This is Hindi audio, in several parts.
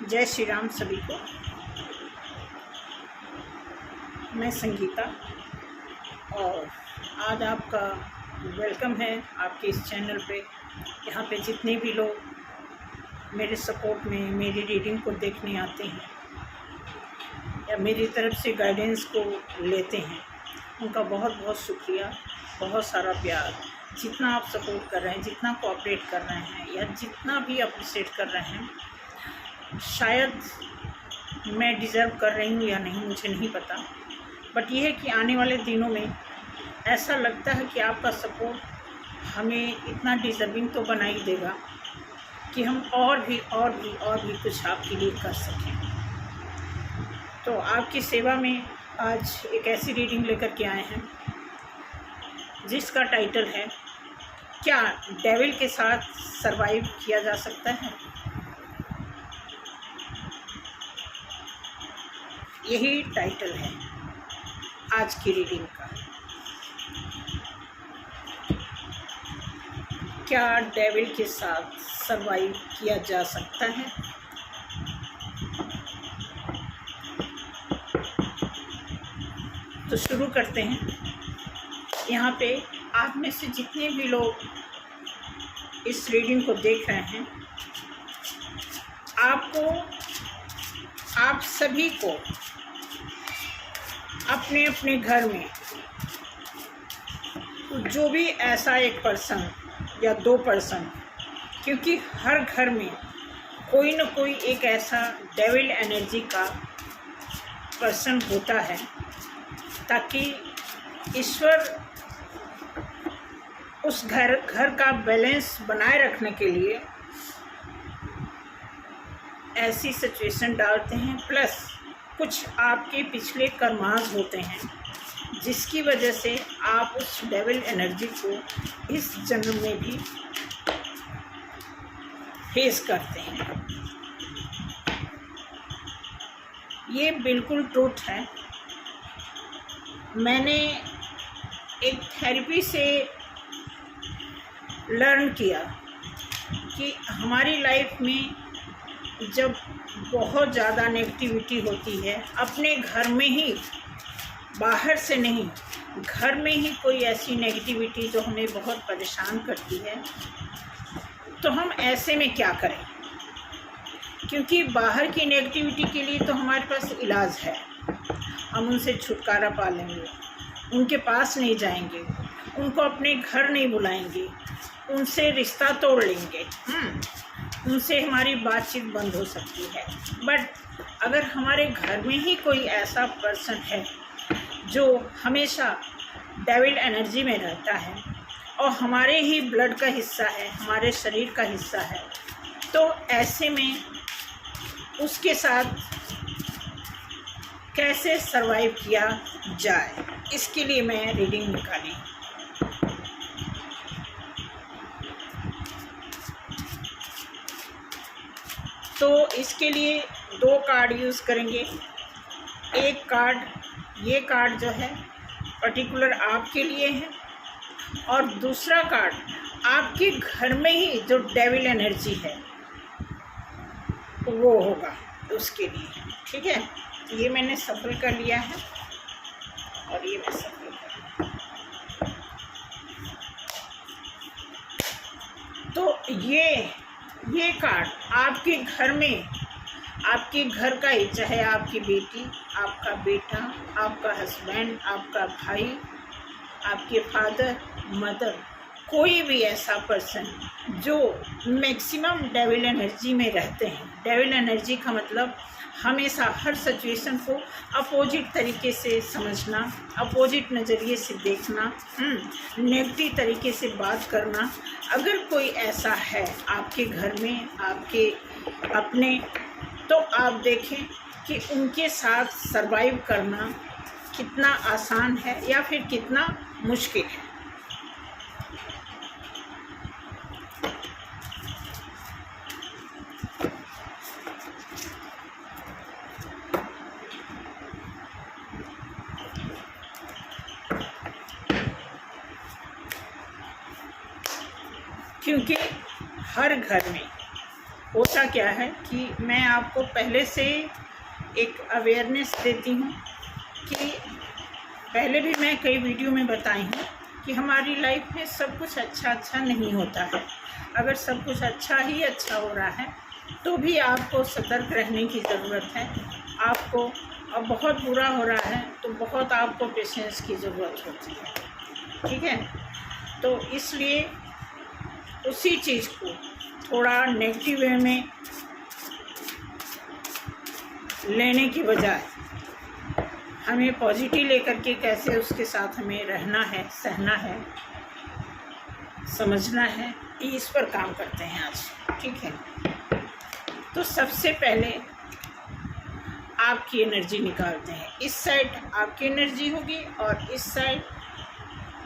जय श्री राम सभी को। मैं संगीता और आज आपका वेलकम है आपके इस चैनल पे। यहाँ पे जितने भी लोग मेरे सपोर्ट में मेरी रीडिंग को देखने आते हैं या मेरी तरफ से गाइडेंस को लेते हैं, उनका बहुत बहुत शुक्रिया, बहुत सारा प्यार। जितना आप सपोर्ट कर रहे हैं, जितना कोऑपरेट कर रहे हैं या जितना भी अप्रिशिएट कर रहे हैं, शायद मैं डिज़र्व कर रही हूँ या नहीं, मुझे नहीं पता। बट ये है कि आने वाले दिनों में ऐसा लगता है कि आपका सपोर्ट हमें इतना डिज़र्विंग तो बना ही देगा कि हम और भी कुछ आपके लिए कर सकें। तो आपकी सेवा में आज एक ऐसी रीडिंग लेकर के आए हैं जिसका टाइटल है, क्या डेविल के साथ सरवाइव किया जा सकता है। यही टाइटल है आज की रीडिंग का। क्या डेविल के साथ सरवाइव किया जा सकता है। तो शुरू करते हैं। यहाँ पे आप में से जितने भी लोग इस रीडिंग को देख रहे हैं, आप सभी को अपने अपने घर में जो भी ऐसा एक पर्सन या दो पर्सन, क्योंकि हर घर में कोई न कोई एक ऐसा डेविल एनर्जी का पर्सन होता है, ताकि ईश्वर उस घर का बैलेंस बनाए रखने के लिए ऐसी सिचुएशन डालते हैं। प्लस कुछ आपके पिछले कर्मास होते हैं जिसकी वजह से आप उस डेविल एनर्जी को इस जन्म में भी फेस करते हैं। ये बिल्कुल ट्रूथ है। मैंने एक थेरेपी से लर्न किया कि हमारी लाइफ में जब बहुत ज़्यादा नेगेटिविटी होती है, अपने घर में ही, बाहर से नहीं, घर में ही कोई ऐसी नेगेटिविटी जो हमें बहुत परेशान करती है, तो हम ऐसे में क्या करें। क्योंकि बाहर की नेगेटिविटी के लिए तो हमारे पास इलाज है। हम उनसे छुटकारा पा लेंगे, उनके पास नहीं जाएंगे, उनको अपने घर नहीं बुलाएंगे, उनसे रिश्ता तोड़ लेंगे, उनसे हमारी बातचीत बंद हो सकती है। बट अगर हमारे घर में ही कोई ऐसा पर्सन है जो हमेशा डेविल एनर्जी में रहता है और हमारे ही ब्लड का हिस्सा है, हमारे शरीर का हिस्सा है, तो ऐसे में उसके साथ कैसे सरवाइव किया जाए, इसके लिए मैं रीडिंग निकाली। तो इसके लिए दो कार्ड यूज़ करेंगे। एक कार्ड, ये कार्ड जो है पर्टिकुलर आपके लिए है, और दूसरा कार्ड आपके घर में ही जो डेविल एनर्जी है वो होगा उसके लिए। ठीक है, ये मैंने सफल कर लिया है और ये मैं सफल कर लिया। तो ये कार्ड आपके घर में, आपके घर का ही, चाहे आपकी बेटी, आपका बेटा, आपका हस्बैंड, आपका भाई, आपके फादर, मदर, कोई भी ऐसा पर्सन जो मैक्सिमम डेविल एनर्जी में रहते हैं। डेविल एनर्जी का मतलब हमेशा हर सिचुएशन को अपोजिट तरीके से समझना, अपोजिट नज़रिए से देखना, नेगेटिव तरीके से बात करना। अगर कोई ऐसा है आपके घर में, आपके अपने, तो आप देखें कि उनके साथ सरवाइव करना कितना आसान है या फिर कितना मुश्किल है। क्योंकि हर घर में होता क्या है कि मैं आपको पहले से एक अवेयरनेस देती हूँ कि पहले भी मैं कई वीडियो में बताई हूँ कि हमारी लाइफ में सब कुछ अच्छा नहीं होता है। अगर सब कुछ अच्छा हो रहा है तो भी आपको सतर्क रहने की ज़रूरत है। आपको अब बहुत बुरा हो रहा है तो बहुत आपको पेशेंस की ज़रूरत होती है, ठीक है। तो इसलिए उसी चीज़ को थोड़ा नेगेटिव वे में लेने की बजाय हमें पॉजिटिव लेकर के कैसे उसके साथ हमें रहना है, सहना है, समझना है, इस पर काम करते हैं आज, ठीक है। तो सबसे पहले आपकी एनर्जी निकालते हैं। इस साइड आपकी एनर्जी होगी और इस साइड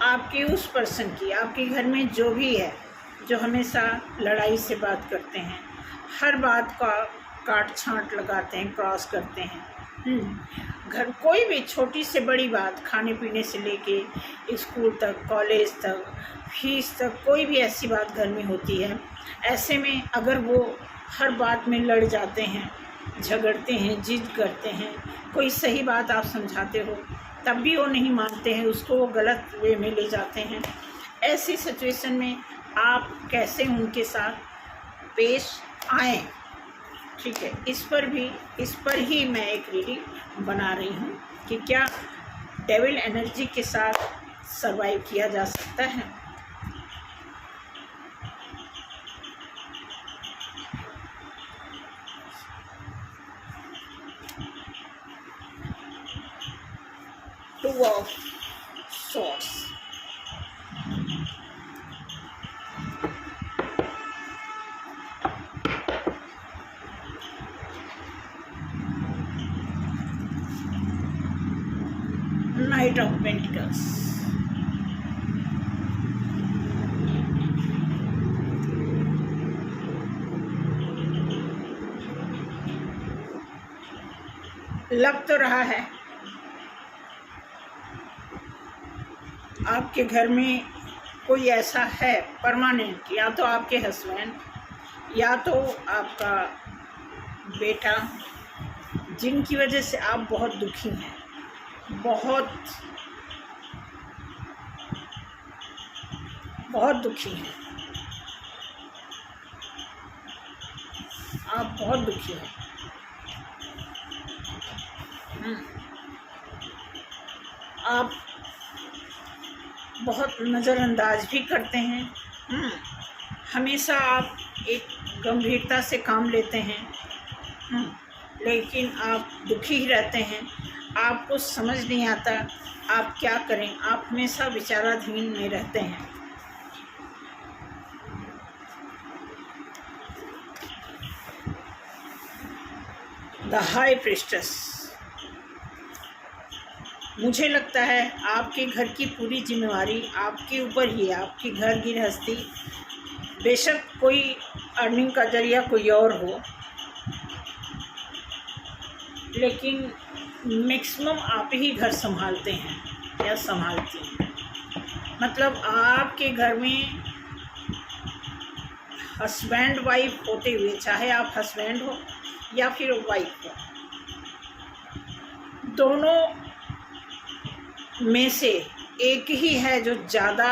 आपके उस पर्सन की, आपके घर में जो भी है, जो हमेशा लड़ाई से बात करते हैं, हर बात का काट छांट लगाते हैं, क्रॉस करते हैं। घर कोई भी छोटी से बड़ी बात, खाने पीने से लेके स्कूल तक, कॉलेज तक, फीस तक, कोई भी ऐसी बात घर में होती है। ऐसे में अगर वो हर बात में लड़ जाते हैं, झगड़ते हैं, जिद करते हैं, कोई सही बात आप समझाते हो तब भी वो नहीं मानते हैं, उसको वो गलत वे में ले जाते हैं। ऐसी सिचुएशन में आप कैसे उनके साथ पेश आएँ, ठीक है। इस पर ही मैं एक रीडिंग बना रही हूँ कि क्या डेविल एनर्जी के साथ सरवाइव किया जा सकता है। Two of swords, night of pentacles, लग तो रहा है आपके घर में कोई ऐसा है परमानेंट, या तो आपके हस्बैंड या तो आपका बेटा, जिनकी वजह से आप बहुत दुखी हैं, बहुत दुखी हैं, आप बहुत दुखी हैं। आप बहुत नज़रअंदाज भी करते हैं। हमेशा आप एक गंभीरता से काम लेते हैं, लेकिन आप दुखी ही रहते हैं। आपको समझ नहीं आता आप क्या करें, आप हमेशा विचाराधीन में रहते हैं। द हाई प्रीस्टेस, मुझे लगता है आपके घर की पूरी जिम्मेवारी आपके ऊपर ही है। आपकी घर गृहस्थी, बेशक कोई अर्निंग का जरिया कोई और हो, लेकिन मैक्सिमम आप ही घर संभालते हैं या संभालती हैं। मतलब आपके घर में हस्बैंड वाइफ होते हुए, चाहे आप हस्बैंड हो या फिर वाइफ हो, दोनों में से एक ही है जो ज़्यादा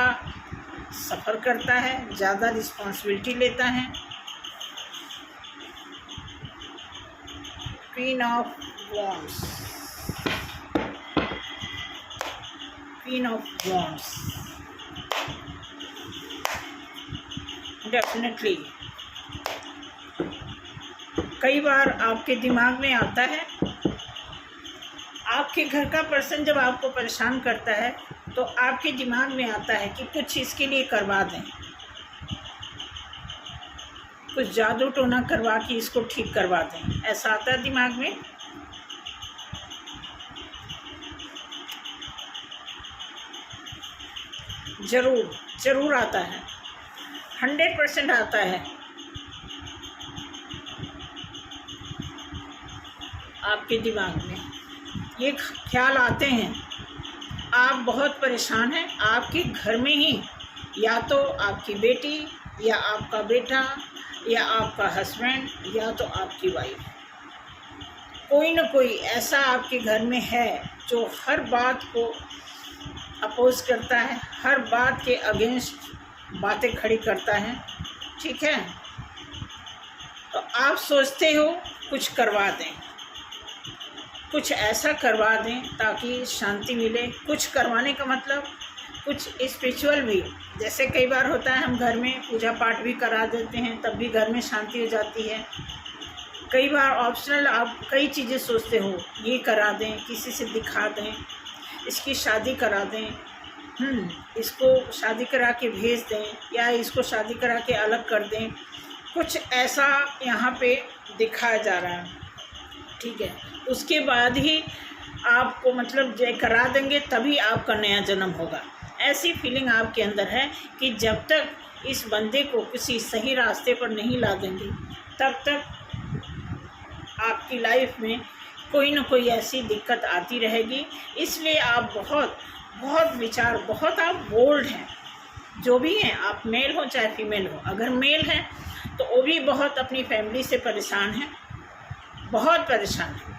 सफ़र करता है, ज़्यादा रिस्पॉन्सिबिलिटी लेता है। Queen of wands, queen of wands, definitely कई बार आपके दिमाग में आता है, आपके घर का पर्सन जब आपको परेशान करता है तो आपके दिमाग में आता है कि कुछ इसके लिए करवा दें, कुछ जादू टोना करवा के इसको ठीक करवा दें, ऐसा आता है दिमाग में। ज़रूर आता है, 100% आता है। आपके दिमाग में ये ख्याल आते हैं, आप बहुत परेशान हैं, आपके घर में ही या तो आपकी बेटी या आपका बेटा या आपका हस्बैंड या तो आपकी वाइफ, कोई ना कोई ऐसा आपके घर में है जो हर बात को अपोज करता है, हर बात के अगेंस्ट बातें खड़ी करता है। ठीक है, तो आप सोचते हो कुछ करवा दें, कुछ ऐसा करवा दें ताकि शांति मिले। कुछ करवाने का मतलब कुछ स्पिरिचुअल भी, जैसे कई बार होता है हम घर में पूजा पाठ भी करा देते हैं, तब भी घर में शांति हो जाती है। कई बार ऑप्शनल आप कई चीज़ें सोचते हो, ये करा दें, किसी से दिखा दें, इसकी शादी करा दें, इसको शादी करा के भेज दें, या इसको शादी करा के अलग कर दें, कुछ ऐसा यहाँ पे दिखाया जा रहा है। ठीक है, उसके बाद ही आपको मतलब जय करा देंगे तभी आपका नया जन्म होगा। ऐसी फीलिंग आपके अंदर है कि जब तक इस बंदे को किसी सही रास्ते पर नहीं ला देंगे तब तक आपकी लाइफ में कोई ना कोई ऐसी दिक्कत आती रहेगी। इसलिए आप बहुत विचार, बहुत आप बोल्ड हैं, जो भी हैं, आप मेल हो चाहे फीमेल हो। अगर मेल हैं तो वो भी बहुत अपनी फैमिली से परेशान हैं, बहुत परेशान हैं।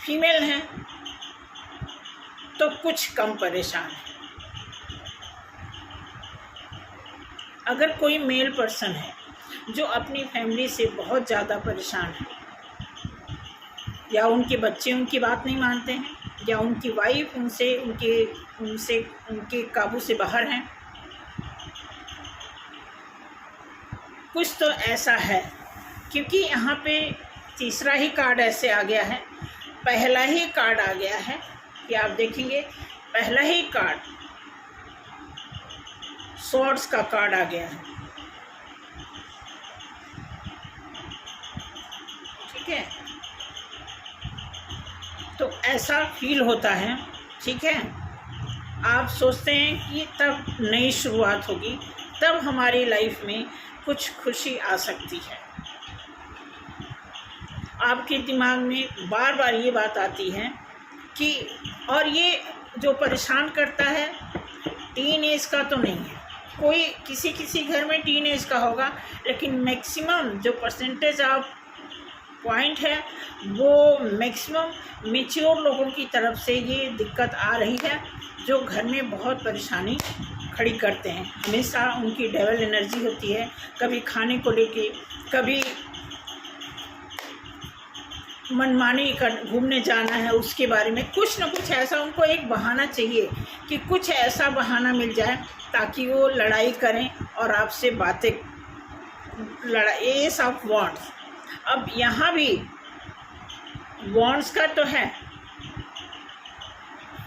फीमेल हैं तो कुछ कम परेशान है। अगर कोई मेल पर्सन है जो अपनी फैमिली से बहुत ज़्यादा परेशान है, या उनके बच्चे उनकी बात नहीं मानते हैं, या उनकी वाइफ उनके काबू से बाहर हैं, कुछ तो ऐसा है। क्योंकि यहाँ पे तीसरा ही कार्ड ऐसे आ गया है, पहला ही कार्ड आ गया है कि आप देखेंगे पहला ही कार्ड स्वॉर्ड्स का कार्ड आ गया है। ठीक है, तो ऐसा फील होता है। ठीक है, आप सोचते हैं कि तब नई शुरुआत होगी, तब हमारी लाइफ में कुछ खुशी आ सकती है। आपके दिमाग में बार बार ये बात आती है कि, और ये जो परेशान करता है टीन एज का तो नहीं है, कोई किसी घर में टीन एज का होगा, लेकिन मैक्सिमम जो परसेंटेज ऑफ पॉइंट है वो मैक्सिमम मैच्योर लोगों की तरफ से ये दिक्कत आ रही है, जो घर में बहुत परेशानी खड़ी करते हैं। हमेशा उनकी डेवल एनर्जी होती है, कभी खाने को लेके, कभी मनमानी कर घूमने जाना है उसके बारे में, कुछ न कुछ ऐसा उनको एक बहाना चाहिए कि कुछ ऐसा बहाना मिल जाए ताकि वो लड़ाई करें और आपसे बातें एस ऑफ वॉन्ड्स। अब यहाँ भी वॉन्ड्स का तो है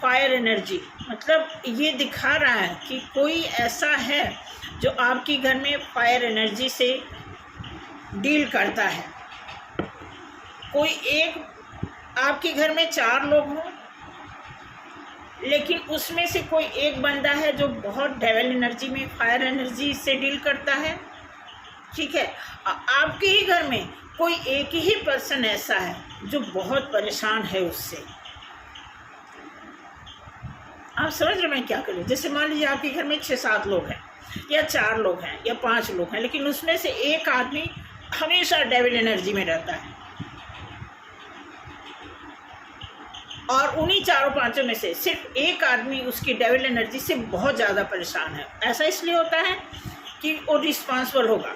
फायर एनर्जी, मतलब ये दिखा रहा है कि कोई ऐसा है जो आपके घर में फायर एनर्जी से डील करता है। कोई एक, आपके घर में 4 लोग हों, लेकिन उसमें से कोई एक बंदा है जो बहुत डेविल एनर्जी में, फायर एनर्जी से डील करता है। ठीक है, आपके ही घर में कोई एक ही पर्सन ऐसा है जो बहुत परेशान है उससे। आप समझ रहे मैं क्या करूँ? जैसे मान लीजिए आपके घर में 6-7 लोग हैं, या 4 लोग हैं, या 5 लोग हैं, लेकिन उसमें से एक आदमी हमेशा डेविल एनर्जी में रहता है, और उन्हीं 4-5 में से सिर्फ एक आदमी उसकी डेविल एनर्जी से बहुत ज़्यादा परेशान है। ऐसा इसलिए होता है कि वो रिस्पॉन्सिबल होगा,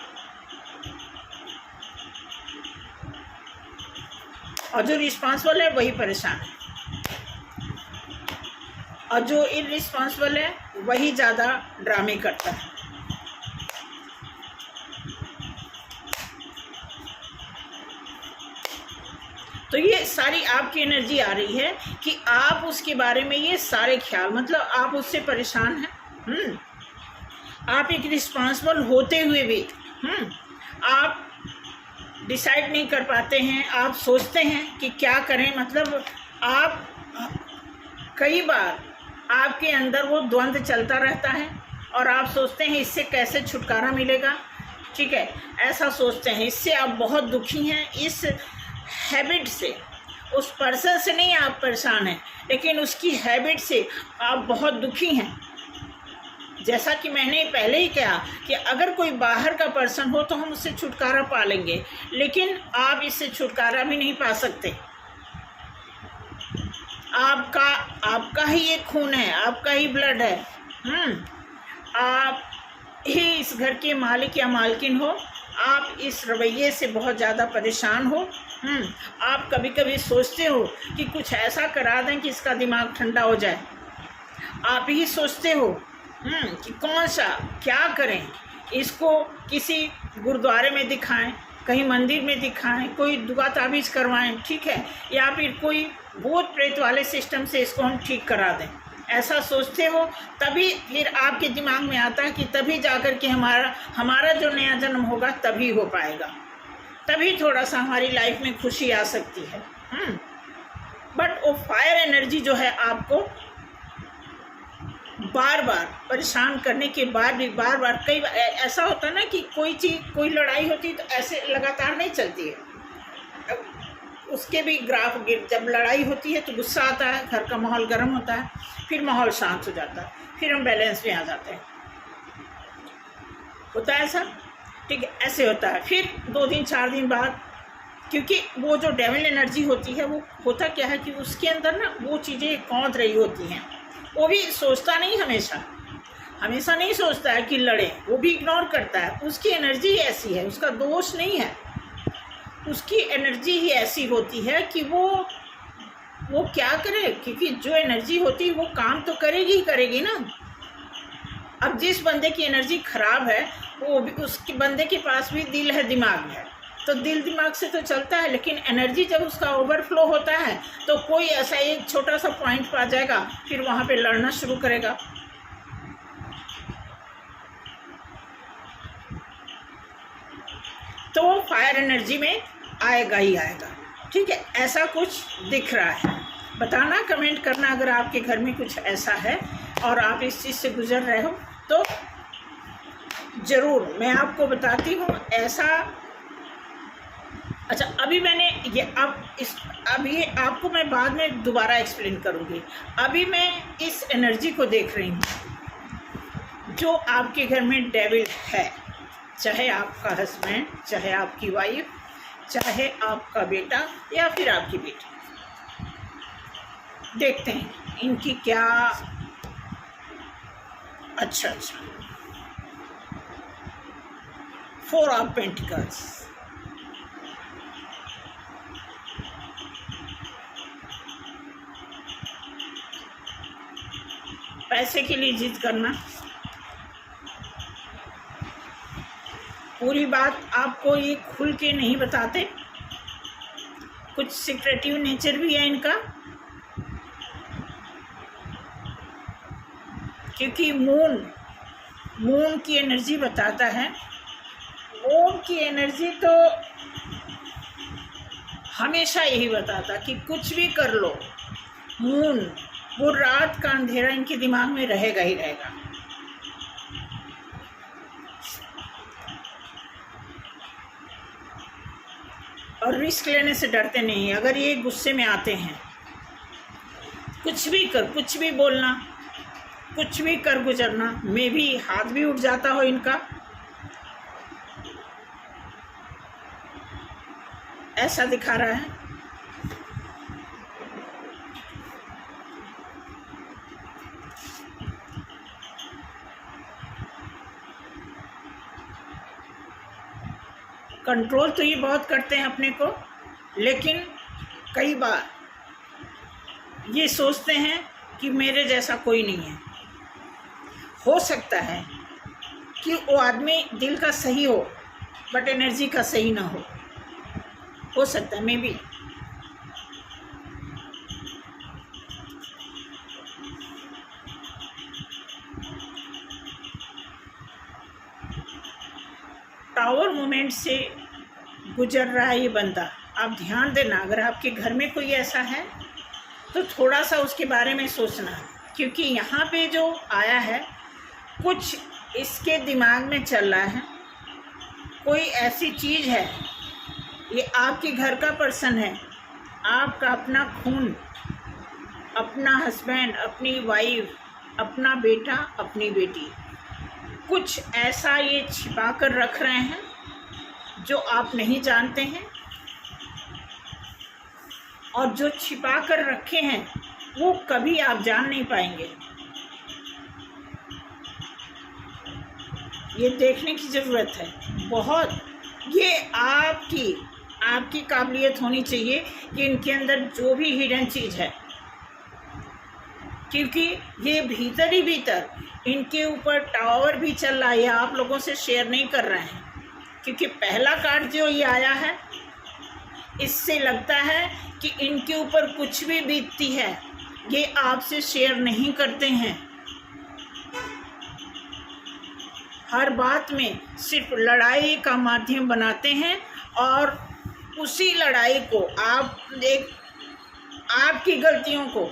और जो रिस्पॉन्सिबल है वही परेशान है, और जो इररिस्पॉन्सिबल है वही ज़्यादा ड्रामे करता है। तो ये सारी आपकी एनर्जी आ रही है कि आप उसके बारे में ये सारे ख्याल, मतलब आप उससे परेशान हैं। आप एक रिस्पॉन्सिबल होते हुए भी आप डिसाइड नहीं कर पाते हैं। आप सोचते हैं कि क्या करें, मतलब आप कई बार आपके अंदर वो द्वंद्व चलता रहता है, और आप सोचते हैं इससे कैसे छुटकारा मिलेगा। ठीक है, ऐसा सोचते हैं, इससे आप बहुत दुखी हैं, इस हैबिट से, उस पर्सन से नहीं आप परेशान हैं, लेकिन उसकी हैबिट से आप बहुत दुखी हैं। जैसा कि मैंने पहले ही कहा कि अगर कोई बाहर का पर्सन हो तो हम उससे छुटकारा पा लेंगे, लेकिन आप इससे छुटकारा भी नहीं पा सकते। आपका ही ये खून है, आपका ही ब्लड है। आप ही इस घर के मालिक या मालकिन हो। आप इस रवैये से बहुत ज़्यादा परेशान हो। आप कभी कभी सोचते हो कि कुछ ऐसा करा दें कि इसका दिमाग ठंडा हो जाए। आप ही सोचते हो कि कौन सा क्या करें, इसको किसी गुरुद्वारे में दिखाएं, कहीं मंदिर में दिखाएं, कोई दुआ ताबीज़ करवाएं, ठीक है, या फिर कोई भूत प्रेत वाले सिस्टम से इसको हम ठीक करा दें। ऐसा सोचते हो, तभी फिर आपके दिमाग में आता है कि तभी जाकर के हमारा जो नया जन्म होगा तभी हो पाएगा, तभी थोड़ा सा हमारी लाइफ में खुशी आ सकती है। बट वो फायर एनर्जी जो है आपको बार बार परेशान करने के बाद भी बार बार कई बार ऐसा होता है ना कि कोई लड़ाई होती है तो ऐसे लगातार नहीं चलती है, उसके भी ग्राफ गिर। जब लड़ाई होती है तो गुस्सा आता है, घर का माहौल गर्म होता है, फिर माहौल शांत हो जाता है, फिर हम बैलेंस में आ जाते हैं। होता है ऐसा, ठीक है, ऐसे होता है। फिर 2 दिन 4 दिन बाद, क्योंकि वो जो डेविल एनर्जी होती है वो होता क्या है कि उसके अंदर ना वो चीज़ें कौंध रही होती हैं। वो भी सोचता नहीं, हमेशा नहीं सोचता है कि लड़े, वो भी इग्नोर करता है। उसकी एनर्जी ऐसी है, उसका दोष नहीं है, उसकी एनर्जी ही ऐसी होती है कि वो क्या करे, क्योंकि जो एनर्जी होती है वो काम तो करेगी ना। अब जिस बंदे की एनर्जी खराब है वो भी, उसके बंदे के पास भी दिल है, दिमाग है, तो दिल दिमाग से तो चलता है, लेकिन एनर्जी जब उसका ओवरफ्लो होता है तो कोई ऐसा एक छोटा सा पॉइंट पा जाएगा, फिर वहाँ पे लड़ना शुरू करेगा। तो वो फायर एनर्जी में आएगा ही आएगा, ठीक है। ऐसा कुछ दिख रहा है, बताना, कमेंट करना अगर आपके घर में कुछ ऐसा है और आप इस चीज़ से गुजर रहे हो तो ज़रूर मैं आपको बताती हूँ। ऐसा अच्छा, अभी मैंने ये अभी आपको मैं बाद में दोबारा एक्सप्लेन करूँगी। अभी मैं इस एनर्जी को देख रही हूँ जो आपके घर में डेविल है, चाहे आपका हस्बैंड, चाहे आपकी वाइफ, चाहे आपका बेटा या फिर आपकी बेटी। देखते हैं इनकी क्या। अच्छा 4 ऑफ पेंटिकल्स, पैसे के लिए जिद करना, पूरी बात आपको ये खुल के नहीं बताते, कुछ सीक्रेटिव नेचर भी है इनका, क्योंकि मून की एनर्जी बताता है। मून की एनर्जी तो हमेशा यही बताता कि कुछ भी कर लो, मून वो रात का अंधेरा इनके दिमाग में रहेगा ही रहेगा। और रिस्क लेने से डरते नहीं। अगर ये गुस्से में आते हैं, कुछ भी बोलना, कुछ भी कर गुजरना, मे भी हाथ भी उठ जाता हो इनका, ऐसा दिखा रहा है। कंट्रोल तो ये बहुत करते हैं अपने को, लेकिन कई बार ये सोचते हैं कि मेरे जैसा कोई नहीं है। हो सकता है कि वो आदमी दिल का सही हो बट एनर्जी का सही ना हो सकता है, मे बी। टावर मोमेंट से गुजर रहा है ये बंदा। आप ध्यान देना, अगर आपके घर में कोई ऐसा है तो थोड़ा सा उसके बारे में सोचना, क्योंकि यहाँ पे जो आया है कुछ इसके दिमाग में चल रहा है, कोई ऐसी चीज़ है। ये आपके घर का पर्सन है, आपका अपना खून, अपना हस्बैंड, अपनी वाइफ, अपना बेटा, अपनी बेटी, कुछ ऐसा ये छिपा कर रख रहे हैं जो आप नहीं जानते हैं, और जो छिपा कर रखे हैं वो कभी आप जान नहीं पाएंगे। ये देखने की ज़रूरत है बहुत। ये आपकी काबिलियत होनी चाहिए कि इनके अंदर जो भी हिडन चीज़ है, क्योंकि ये भीतर ही भीतर इनके ऊपर टावर भी चल रहा है। आप लोगों से शेयर नहीं कर रहे हैं क्योंकि पहला कार्ड जो ये आया है, इससे लगता है कि इनके ऊपर कुछ भी बीतती है, ये आपसे शेयर नहीं करते हैं। हर बात में सिर्फ लड़ाई का माध्यम बनाते हैं, और उसी लड़ाई को आपकी गलतियों को,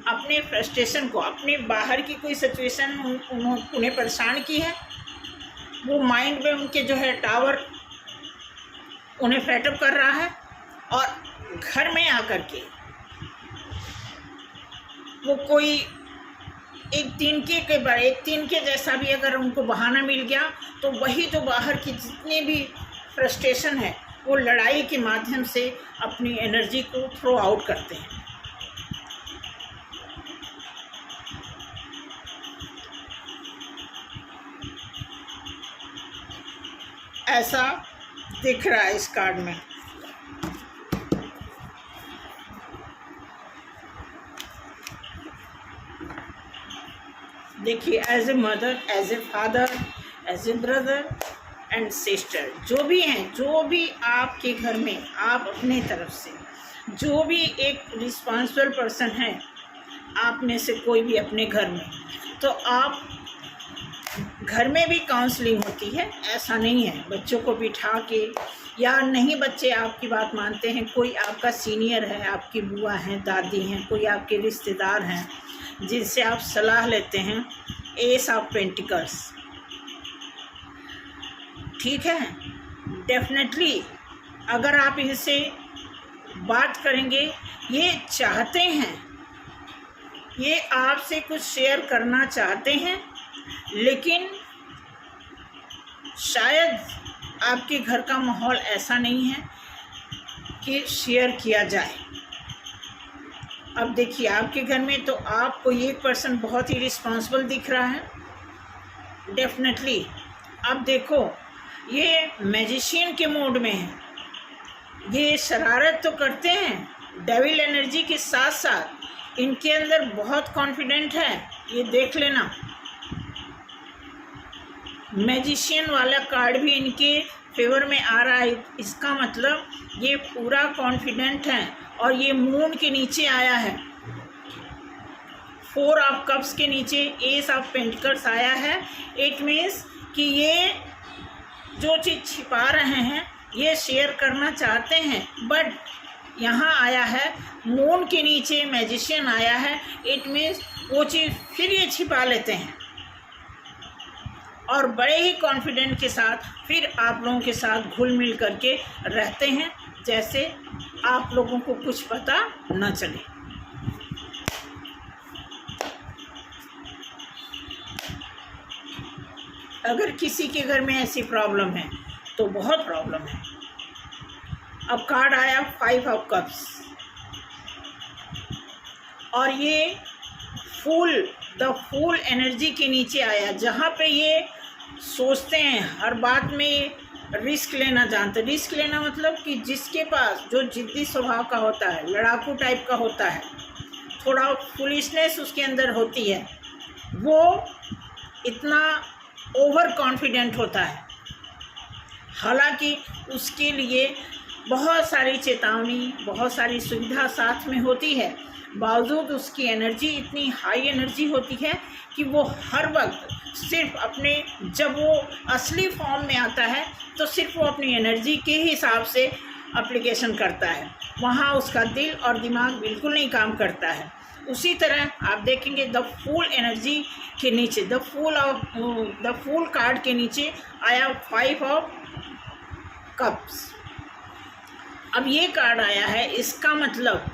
अपने फ्रस्ट्रेशन को, अपने बाहर की कोई सिचुएशन उन्हें परेशान की है, वो माइंड में उनके जो है टावर उन्हें फ्लैटअप कर रहा है, और घर में आकर के वो कोई एक तिनके जैसा भी अगर उनको बहाना मिल गया, तो वही जो बाहर की जितनी भी फ्रस्ट्रेशन है वो लड़ाई के माध्यम से अपनी एनर्जी को थ्रो आउट करते हैं। ऐसा दिख रहा है इस कार्ड में। देखिए, as a mother, as a father, as a brother and sister, जो भी हैं, जो भी आपके घर में, आप अपने तरफ से जो भी एक रिस्पॉन्सिबल पर्सन है आप में से कोई भी अपने घर में, तो आप घर में भी काउंसलिंग होती है। ऐसा नहीं है बच्चों को बिठा के, या नहीं बच्चे आपकी बात मानते हैं, कोई आपका सीनियर है, आपकी बुआ हैं, दादी हैं, कोई आपके रिश्तेदार हैं जिनसे आप सलाह लेते हैं। एस ऑफ पेंटिकल्स, ठीक है, डेफिनेटली अगर आप इनसे बात करेंगे, ये चाहते हैं, ये आपसे कुछ शेयर करना चाहते हैं, लेकिन शायद आपके घर का माहौल ऐसा नहीं है कि शेयर किया जाए। अब देखिए, आपके घर में तो आपको ये पर्सन बहुत ही रिस्पॉन्सिबल दिख रहा है, डेफिनेटली। अब देखो, ये मैजिशियन के मोड में है, ये शरारत तो करते हैं डेविल एनर्जी के साथ साथ, इनके अंदर बहुत कॉन्फिडेंट है, ये देख लेना। मैजिशियन वाला कार्ड भी इनके फेवर में आ रहा है, इसका मतलब ये पूरा कॉन्फिडेंट है, और ये मून के नीचे आया है, 4 ऑफ कप्स के नीचे एस ऑफ पेंटिकल्स आया है। इट मीन्स कि ये जो चीज़ छिपा रहे हैं ये शेयर करना चाहते हैं, बट यहाँ आया है मून के नीचे मैजिशियन आया है। इट मीन्स वो चीज़ फिर ये छिपा लेते हैं, और बड़े ही कॉन्फिडेंट के साथ फिर आप लोगों के साथ घुल मिल करके रहते हैं, जैसे आप लोगों को कुछ पता न चले। अगर किसी के घर में ऐसी प्रॉब्लम है तो बहुत प्रॉब्लम है। अब कार्ड आया 5 ऑफ कप्स, और ये द फूल एनर्जी के नीचे आया, जहाँ पे ये सोचते हैं, हर बात में रिस्क लेना जानते हैं। रिस्क लेना मतलब कि जिसके पास जो जिद्दी स्वभाव का होता है, लड़ाकू टाइप का होता है, थोड़ा फुलिशनेस उसके अंदर होती है, वो इतना ओवर कॉन्फिडेंट होता है। हालांकि उसके लिए बहुत सारी चेतावनी, बहुत सारी सुविधा साथ में होती है, बावजूद उसकी एनर्जी इतनी हाई एनर्जी होती है कि वो हर वक्त सिर्फ अपने, जब वो असली फॉर्म में आता है तो सिर्फ वो अपनी एनर्जी के हिसाब से एप्लीकेशन करता है, वहाँ उसका दिल और दिमाग बिल्कुल नहीं काम करता है। उसी तरह आप देखेंगे द फूल एनर्जी के नीचे, द फूल कार्ड के नीचे आया 5 ऑफ कप्स। अब ये कार्ड आया है, इसका मतलब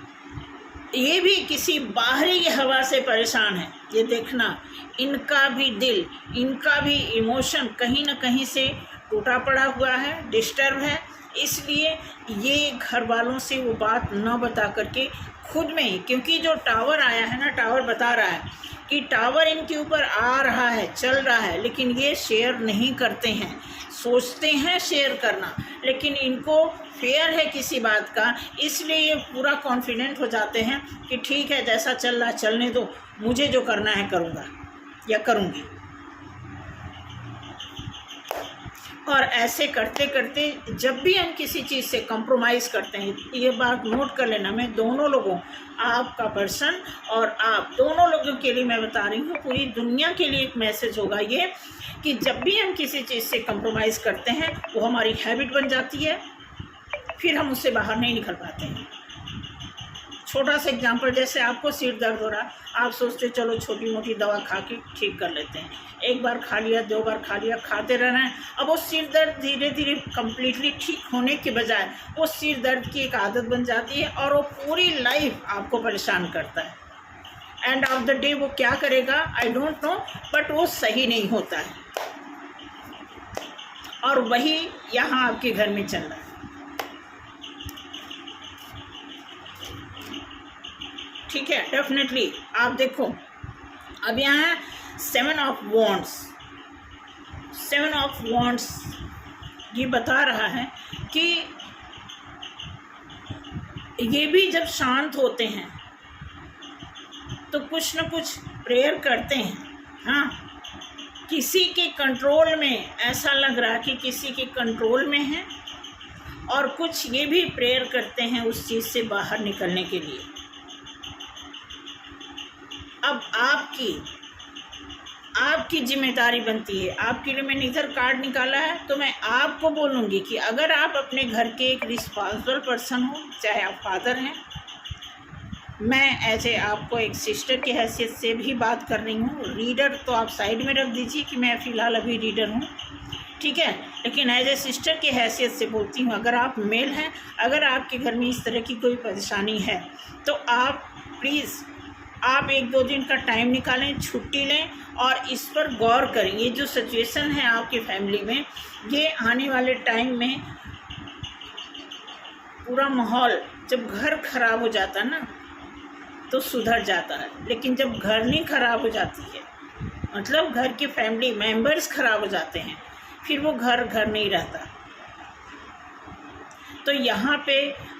ये भी किसी बाहरी हवा से परेशान है। ये देखना, इनका भी दिल, इनका भी इमोशन कहीं ना कहीं से टूटा पड़ा हुआ है, डिस्टर्ब है। इसलिए ये घर वालों से वो बात न बता करके खुद में ही, क्योंकि जो टावर आया है ना, टावर बता रहा है कि टावर इनके ऊपर आ रहा है, चल रहा है, लेकिन ये शेयर नहीं करते हैं। सोचते हैं शेयर करना, लेकिन इनको फेयर है किसी बात का, इसलिए ये पूरा कॉन्फिडेंट हो जाते हैं कि ठीक है, जैसा चल रहा चलने दो, मुझे जो करना है करूँगा या करूँगी। और ऐसे करते करते जब भी हम किसी चीज़ से कंप्रोमाइज़ करते हैं, ये बात नोट कर लेना, मैं दोनों लोगों, आपका पर्सन और आप दोनों लोगों के लिए मैं बता रही हूँ, पूरी दुनिया के लिए एक मैसेज होगा ये, कि जब भी हम किसी चीज़ से कंप्रोमाइज़ करते हैं वो हमारी हैबिट बन जाती है, फिर हम उससे बाहर नहीं निकल पाते हैं। छोटा सा एग्जांपल, जैसे आपको सिर दर्द हो रहा, आप सोचते चलो छोटी मोटी दवा खा के ठीक कर लेते हैं, एक बार खा लिया, 2 बार खा लिया, खाते रहना है। अब वो सिर दर्द धीरे धीरे कम्प्लीटली ठीक होने के बजाय वो सिर दर्द की एक आदत बन जाती है और वो पूरी लाइफ आपको परेशान करता है। एंड ऑफ द डे वो क्या करेगा आई डोंट नो, बट वो सही नहीं होता है। और वही यहाँ आपके घर में चल रहा है। ठीक है, डेफिनेटली आप देखो, अब यहाँ है 7 ऑफ वॉन्ड्स। 7 ऑफ वॉन्ड्स ये बता रहा है कि ये भी जब शांत होते हैं तो कुछ न कुछ प्रेयर करते हैं। हाँ, किसी के कंट्रोल में, ऐसा लग रहा कि किसी के कंट्रोल में है, और कुछ ये भी प्रेयर करते हैं उस चीज़ से बाहर निकलने के लिए। अब आपकी जिम्मेदारी बनती है। आपके लिए मैंने इधर कार्ड निकाला है, तो मैं आपको बोलूँगी कि अगर आप अपने घर के एक रिस्पॉन्सिबल पर्सन हो, चाहे आप फादर हैं, मैं ऐसे आपको एक सिस्टर की हैसियत से भी बात कर रही हूँ। रीडर तो आप साइड में रख दीजिए कि मैं फ़िलहाल अभी रीडर हूँ, ठीक है, लेकिन एज ए सिस्टर की हैसियत से बोलती हूँ। अगर आप मेल हैं, अगर आपके घर में इस तरह की कोई परेशानी है, तो आप प्लीज़ आप 1-2 दिन का टाइम निकालें, छुट्टी लें और इस पर गौर करें। ये जो सिचुएशन है आपकी फैमिली में, ये आने वाले टाइम में पूरा माहौल, जब घर खराब हो जाता है ना तो सुधर जाता है, लेकिन जब घर नहीं खराब हो जाती है, मतलब घर के फैमिली मेंबर्स खराब हो जाते हैं, फिर वो घर नहीं रहता। तो यहाँ पे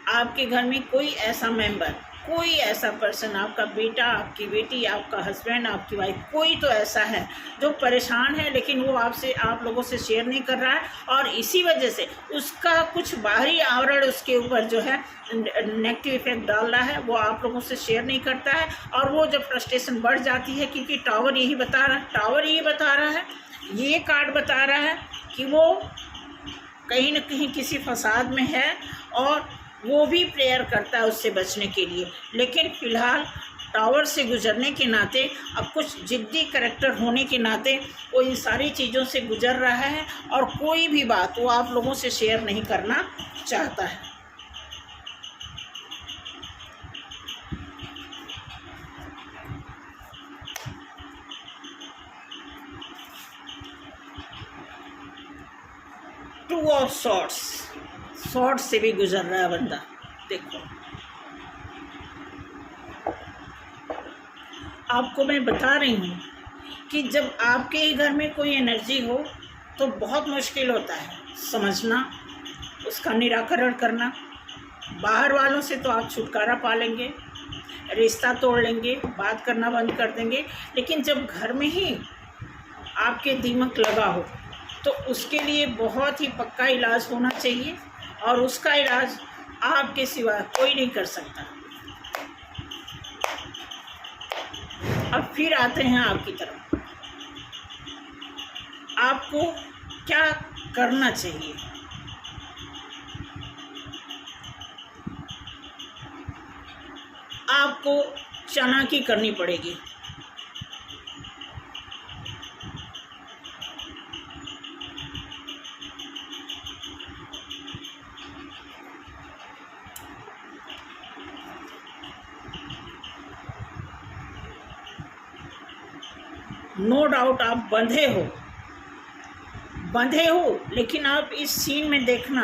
आपके घर में कोई ऐसा मेंबर, कोई ऐसा पर्सन, आपका बेटा, आपकी बेटी, आपका हस्बैंड, आपकी वाइफ, कोई तो ऐसा है जो परेशान है, लेकिन वो आप लोगों से शेयर नहीं कर रहा है, और इसी वजह से उसका कुछ बाहरी आवरण उसके ऊपर जो है नेगेटिव इफेक्ट डाल रहा है, वो आप लोगों से शेयर नहीं करता है। और वो जब फ्रस्ट्रेशन बढ़ जाती है, क्योंकि टावर यही बता रहा है, ये कार्ड बता रहा है कि वो कहीं न कहीं किसी फसाद में है, और वो भी प्रेयर करता है उससे बचने के लिए। लेकिन फ़िलहाल टावर से गुजरने के नाते, अब कुछ ज़िद्दी करैक्टर होने के नाते वो इन सारी चीज़ों से गुजर रहा है, और कोई भी बात वो आप लोगों से शेयर नहीं करना चाहता है। टू ऑफ सॉर्ड्स से भी गुजर रहा है बंदा। देखो, आपको मैं बता रही हूँ कि जब आपके ही घर में कोई एनर्जी हो तो बहुत मुश्किल होता है समझना, उसका निराकरण करना। बाहर वालों से तो आप छुटकारा पा लेंगे, रिश्ता तोड़ लेंगे, बात करना बंद कर देंगे, लेकिन जब घर में ही आपके दीमक लगा हो तो उसके लिए बहुत ही पक्का इलाज होना चाहिए, और उसका इलाज आपके सिवा कोई नहीं कर सकता। अब फिर आते हैं आपकी तरफ, आपको क्या करना चाहिए। आपको चालाकी करनी पड़ेगी। नो डाउट आप बंधे हो, लेकिन आप इस सीन में देखना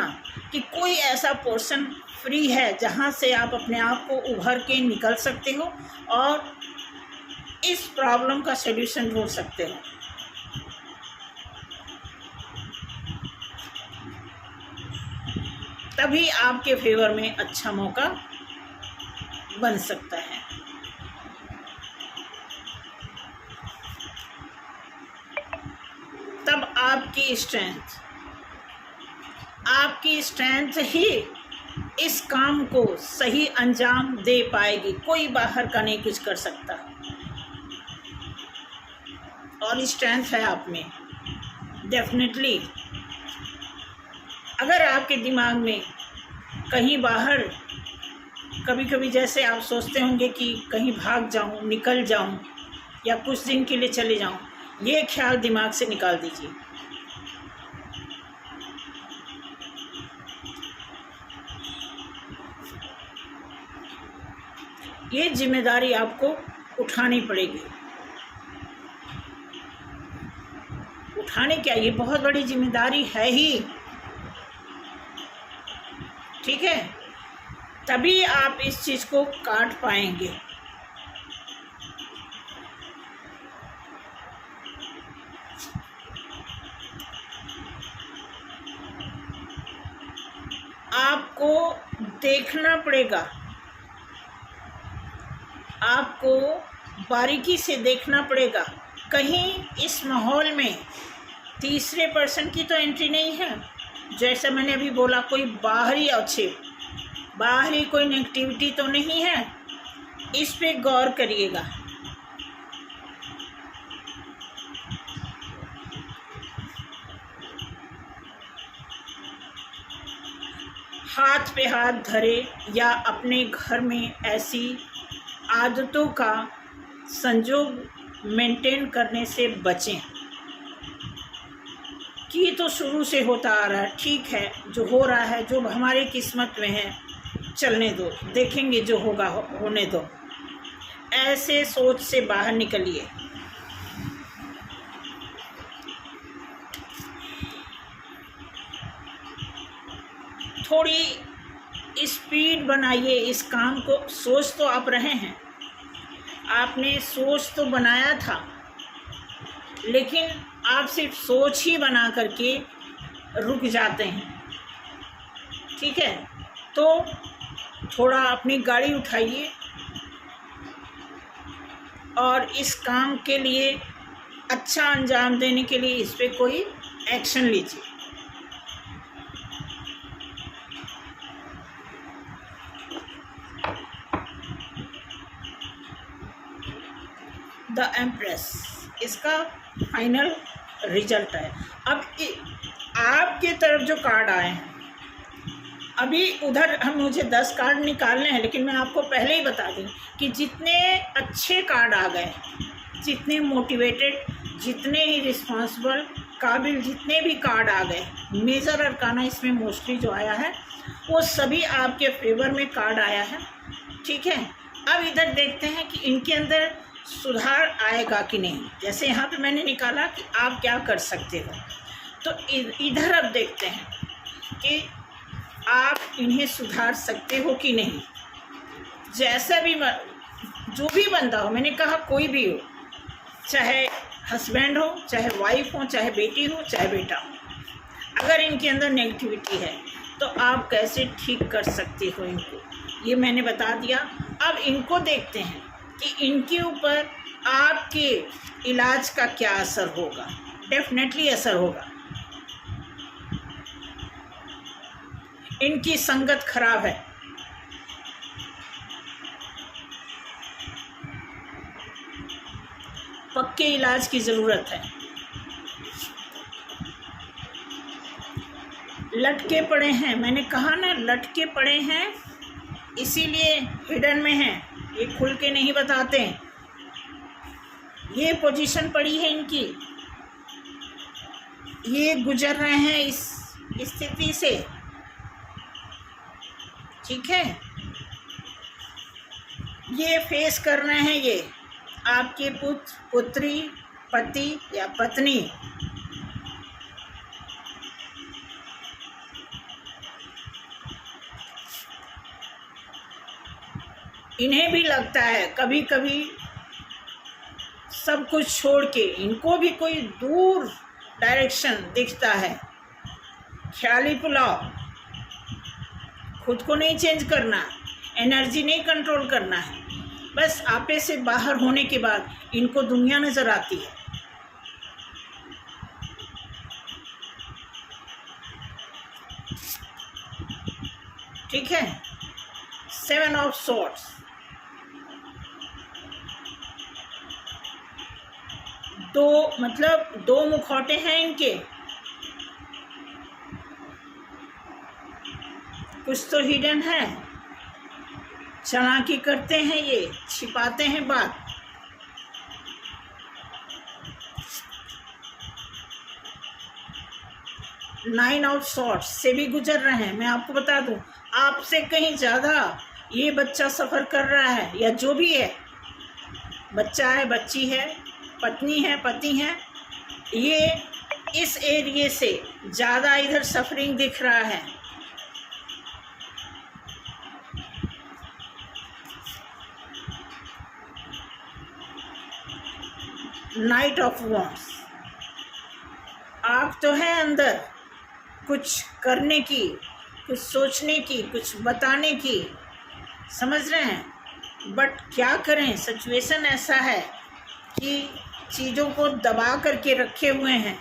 कि कोई ऐसा पोर्शन फ्री है जहाँ से आप अपने आप को उभर के निकल सकते हो और इस प्रॉब्लम का सल्यूशन ढूंढ सकते हो। तभी आपके फेवर में अच्छा मौका बन सकता है। तब आपकी स्ट्रेंथ ही इस काम को सही अंजाम दे पाएगी। कोई बाहर का नहीं कुछ कर सकता, और स्ट्रेंथ है आप में डेफिनेटली। अगर आपके दिमाग में कहीं बाहर कभी कभी जैसे आप सोचते होंगे कि कहीं भाग जाऊं, निकल जाऊं या कुछ दिन के लिए चले जाऊं, ये ख्याल दिमाग से निकाल दीजिए। ये जिम्मेदारी आपको उठानी पड़ेगी। उठाने क्या, ये बहुत बड़ी जिम्मेदारी है ही, ठीक है। तभी आप इस चीज़ को काट पाएंगे। आपको देखना पड़ेगा, आपको बारीकी से देखना पड़ेगा। कहीं इस माहौल में तीसरे पर्सन की तो एंट्री नहीं है। जैसा मैंने अभी बोला, कोई बाहरी कोई नेगेटिविटी तो नहीं है। इस पे गौर करिएगा। हाथ पे हाथ धरे या अपने घर में ऐसी आदतों का संजोग मेंटेन करने से बचें कि तो शुरू से होता आ रहा है, ठीक है, जो हो रहा है, जो हमारे किस्मत में है, चलने दो, देखेंगे जो होगा होने दो। ऐसे सोच से बाहर निकलिए। थोड़ी स्पीड बनाइए इस काम को। सोच तो आप रहे हैं, आपने सोच तो बनाया था, लेकिन आप सिर्फ सोच ही बना करके रुक जाते हैं, ठीक है। तो थोड़ा अपनी गाड़ी उठाइए और इस काम के लिए अच्छा अंजाम देने के लिए इस पे कोई एक्शन लीजिए। द एम्प्रेस इसका फाइनल रिजल्ट है। अब आपके तरफ जो कार्ड आए हैं, अभी उधर मुझे 10 कार्ड निकालने हैं, लेकिन मैं आपको पहले ही बता दूं कि जितने अच्छे कार्ड आ गए, जितने मोटिवेटेड, जितने ही रिस्पॉन्सिबल, काबिल जितने भी कार्ड आ गए, मेजर अरकाना इसमें मोस्टली जो आया है वो सभी आपके फेवर में कार्ड आया है, ठीक है। अब इधर देखते हैं कि इनके अंदर सुधार आएगा कि नहीं। जैसे यहाँ पे मैंने निकाला कि आप क्या कर सकते हो, तो इधर अब देखते हैं कि आप इन्हें सुधार सकते हो कि नहीं। जैसा भी जो भी बंदा हो, मैंने कहा कोई भी हो, चाहे हस्बैंड हो, चाहे वाइफ हो, चाहे बेटी हो, चाहे बेटा हो, अगर इनके अंदर नेगेटिविटी है तो आप कैसे ठीक कर सकते हो इनको, ये मैंने बता दिया। अब इनको देखते हैं कि इनके ऊपर आपके इलाज का क्या असर होगा। डेफिनेटली असर होगा। इनकी संगत खराब है, पक्के इलाज की ज़रूरत है। लटके पड़े हैं, मैंने कहा ना, लटके पड़े हैं, इसीलिए हिडन में हैं, ये खुल के नहीं बताते। ये पोजीशन पड़ी है इनकी, ये गुजर रहे हैं इस स्थिति से, ठीक है। ये फेस कर रहे हैं, ये आपके पुत्र पुत्री पति या पत्नी इन्हें भी लगता है कभी कभी सब कुछ छोड़ के इनको भी कोई दूर डायरेक्शन दिखता है। ख्याली पुलाव, खुद को नहीं चेंज करना, एनर्जी नहीं कंट्रोल करना है, बस आपे से बाहर होने के बाद इनको दुनिया नज़र आती है। ठीक है। 7 ऑफ सॉर्ड्स, दो मुखौटे हैं इनके। कुछ तो हिडन है, चालाकी करते हैं, ये छिपाते हैं बात। नाइन ऑफ सॉर्ड्स से भी गुजर रहे हैं। मैं आपको बता दूं, आपसे कहीं ज़्यादा ये बच्चा सफ़र कर रहा है, या जो भी है, बच्चा है, बच्ची है, पत्नी है, पति है, ये इस एरिया से ज़्यादा इधर सफरिंग दिख रहा है। नाइट ऑफ वॉन्ड्स, आग तो है अंदर कुछ करने की, कुछ सोचने की, कुछ बताने की, समझ रहे हैं, बट क्या करें, सिचुएशन ऐसा है कि चीज़ों को दबा करके रखे हुए हैं।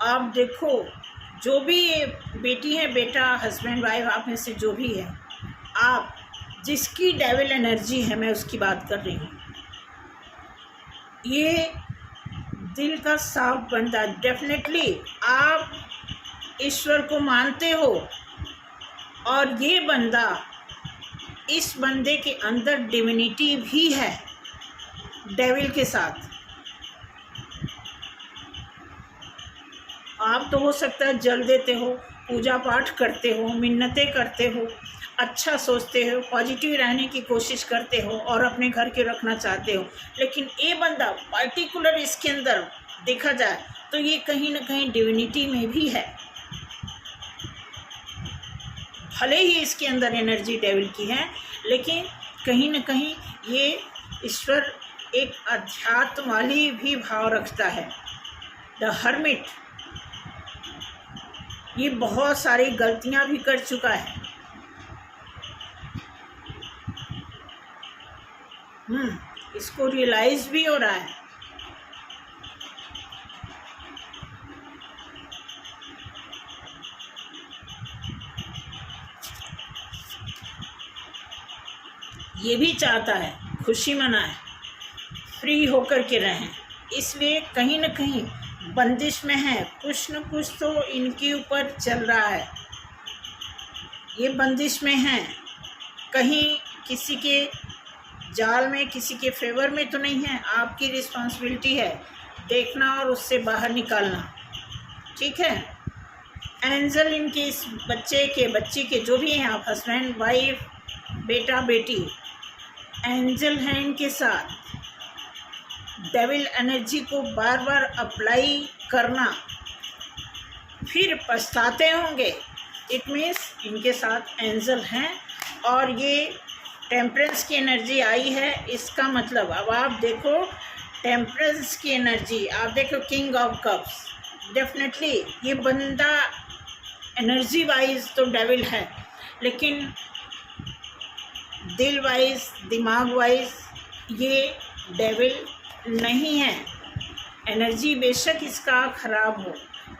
आप देखो, जो भी ये बेटी है, बेटा, हस्बैंड, वाइफ, आप में से जो भी है, आप जिसकी डेविल एनर्जी है, मैं उसकी बात कर रही हूँ, ये दिल का साफ बंदा, डेफिनेटली आप ईश्वर को मानते हो, और ये बंदा, इस बंदे के अंदर डिविनिटी भी है डेविल के साथ। आप तो हो सकता है जल देते हो, पूजा पाठ करते हो, मिन्नतें करते हो, अच्छा सोचते हो, पॉजिटिव रहने की कोशिश करते हो और अपने घर के रखना चाहते हो, लेकिन ये बंदा पर्टिकुलर इसके अंदर देखा जाए तो ये कहीं ना कहीं डिविनिटी में भी है। भले ही इसके अंदर एनर्जी डेविल की है, लेकिन कहीं ना कहीं ये ईश्वर एक अध्यात्म वाली भी भाव रखता है। द हर्मिट, ये बहुत सारी गलतियां भी कर चुका है। इसको रियलाइज भी हो रहा है। ये भी चाहता है खुशी मनाए, फ्री होकर के रहें, इसलिए कहीं न कहीं बंदिश में है। कुछ न कुछ तो इनके ऊपर चल रहा है, ये बंदिश में हैं, कहीं किसी के जाल में, किसी के फेवर में तो नहीं है। आपकी रिस्पॉन्सिबिलिटी है देखना और उससे बाहर निकालना, ठीक है। एंजल इनके इस बच्ची के जो भी हैं, आप हस्बैंड, वाइफ, बेटा, बेटी, एंजल हैं इनके साथ। डेविल एनर्जी को बार बार अप्लाई करना, फिर पछताते होंगे। इट मीन्स इनके साथ एंजल हैं और ये टेम्परेंस की एनर्जी आई है। इसका मतलब अब आप देखो, टेम्परेंस की एनर्जी, आप देखो किंग ऑफ कप्स, डेफिनेटली ये बंदा एनर्जी वाइज तो डेविल है, लेकिन दिल वाइज, दिमाग वाइज ये डेविल नहीं है। एनर्जी बेशक इसका ख़राब हो,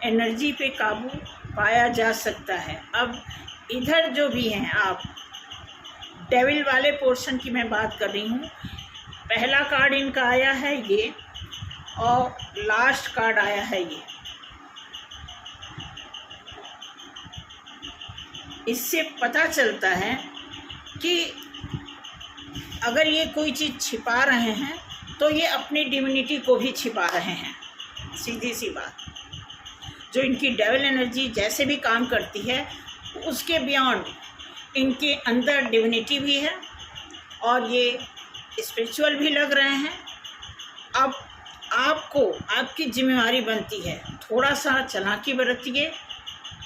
एनर्जी पे काबू पाया जा सकता है। अब इधर जो भी हैं, आप डेविल वाले पोर्शन की मैं बात कर रही हूँ। पहला कार्ड इनका आया है ये, और लास्ट कार्ड आया है ये। इससे पता चलता है कि अगर ये कोई चीज़ छिपा रहे हैं तो ये अपनी डिविनिटी को भी छिपा रहे हैं, सीधी सी बात। जो इनकी डेविल एनर्जी जैसे भी काम करती है, उसके बियॉन्ड इनके अंदर डिविनिटी भी है और ये स्पिरिचुअल भी लग रहे हैं। अब आपको आपकी जिम्मेवारी बनती है, थोड़ा सा चालाकी बरतिए,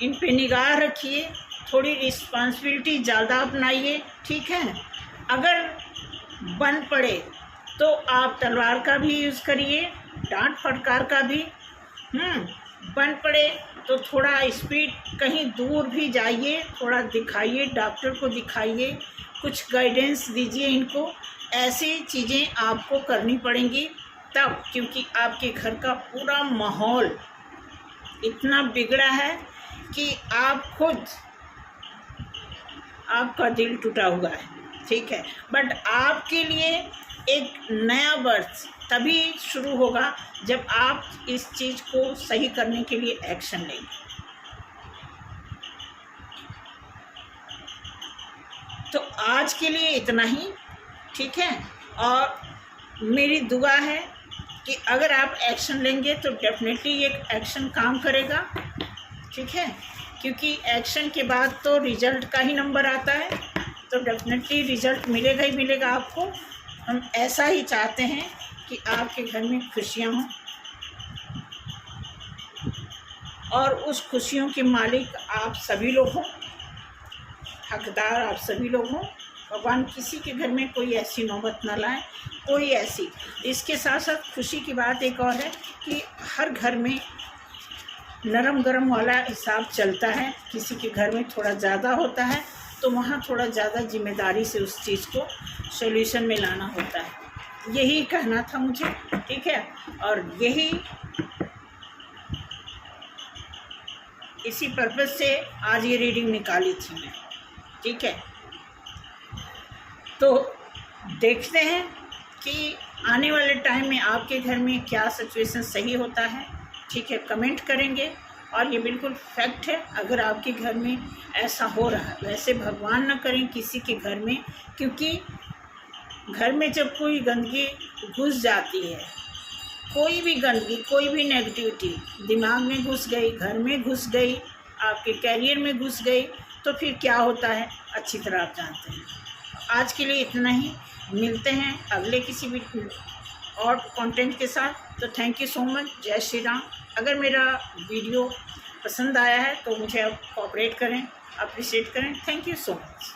इन पे निगाह रखिए, थोड़ी रिस्पॉन्सिबिलिटी ज़्यादा अपनाइए, ठीक है। अगर बन पड़े तो आप तलवार का भी यूज़ करिए, डांट फटकार का भी। बन पड़े तो थोड़ा स्पीड कहीं दूर भी जाइए, थोड़ा दिखाइए, डॉक्टर को दिखाइए, कुछ गाइडेंस दीजिए इनको। ऐसी चीज़ें आपको करनी पड़ेंगी तब, क्योंकि आपके घर का पूरा माहौल इतना बिगड़ा है कि आप खुद, आपका दिल टूटा हुआ है, ठीक है। बट आपके लिए एक नया बर्थ तभी शुरू होगा जब आप इस चीज़ को सही करने के लिए एक्शन लेंगे। तो आज के लिए इतना ही, ठीक है। और मेरी दुआ है कि अगर आप एक्शन लेंगे तो डेफिनेटली ये एक्शन काम करेगा, ठीक है। क्योंकि एक्शन के बाद तो रिजल्ट का ही नंबर आता है, तो डेफिनेटली रिजल्ट मिलेगा ही मिलेगा आपको। हम ऐसा ही चाहते हैं कि आपके घर में खुशियाँ हों और उस खुशियों के मालिक आप सभी लोग हों, हकदार आप सभी लोग हों। भगवान किसी के घर में कोई ऐसी नौबत ना लाए, कोई ऐसी। इसके साथ साथ खुशी की बात एक और है कि हर घर में नरम गरम वाला हिसाब चलता है, किसी के घर में थोड़ा ज़्यादा होता है तो वहाँ थोड़ा ज़्यादा जिम्मेदारी से उस चीज़ को सॉल्यूशन में लाना होता है। यही कहना था मुझे, ठीक है। और यही इसी पर्पज़ से आज ये रीडिंग निकाली थी मैं, ठीक है। तो देखते हैं कि आने वाले टाइम में आपके घर में क्या सिचुएशन सही होता है, ठीक है। कमेंट करेंगे और ये बिल्कुल फैक्ट है अगर आपके घर में ऐसा हो रहा है। वैसे भगवान न करें किसी के घर में, क्योंकि घर में जब कोई गंदगी घुस जाती है, कोई भी गंदगी, कोई भी नेगेटिविटी दिमाग में घुस गई, घर में घुस गई, आपके कैरियर में घुस गई, तो फिर क्या होता है अच्छी तरह आप जानते हैं। आज के लिए इतना ही, मिलते हैं अगले किसी भी और कंटेंट के साथ। तो थैंक यू सो मच, जय श्री राम। अगर मेरा वीडियो पसंद आया है तो मुझे आप कोऑपरेट करें, अप्रिशिएट करें। Thank you so much.